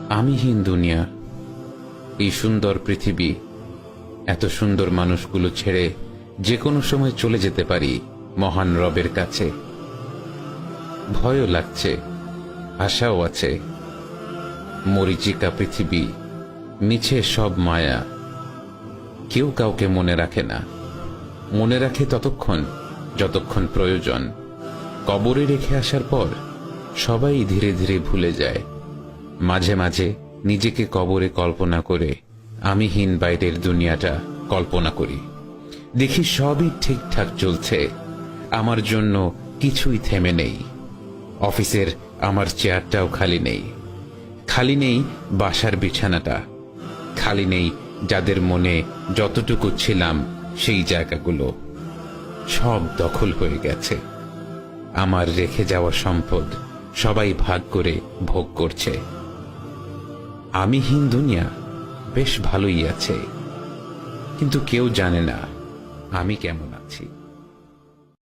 আমিহীন দুনিয়া, এই সুন্দর পৃথিবী, এত সুন্দর মানুষগুলো ছেড়ে যে কোনো সময় চলে যেতে পারি মহান রবের কাছে। ভয়ও লাগছে, আশাও আছে। মরীচিকা পৃথিবী, মিছে সব মায়া। কেউ কাউকে মনে রাখে না, মনে রাখে ততক্ষণ যতক্ষণ প্রয়োজন। কবরে রেখে আসার পর সবাই ধীরে ধীরে ভুলে যায়। মাঝে মাঝে নিজেকে কবরে কল্পনা করে আমিহীন বাইরের দুনিয়াটা কল্পনা করি। দেখি সবই ঠিকঠাক চলছে, আমার জন্য কিছুই থেমে নেই। অফিসের আমার চেয়ারটাও খালি নেই, খালি নেই বাসার বিছানাটা, খালি নেই যাদের মনে যতটুকু ছিলাম সেই জায়গাগুলো। সব দখল হয়ে গেছে। আমার রেখে যাওয়া সম্পদ সবাই ভাগ করে ভোগ করছে। আমিহীন দুনিয়া বেশ ভালোই আছে, কিন্তু কেউ জানে না আমি কেমন আছি।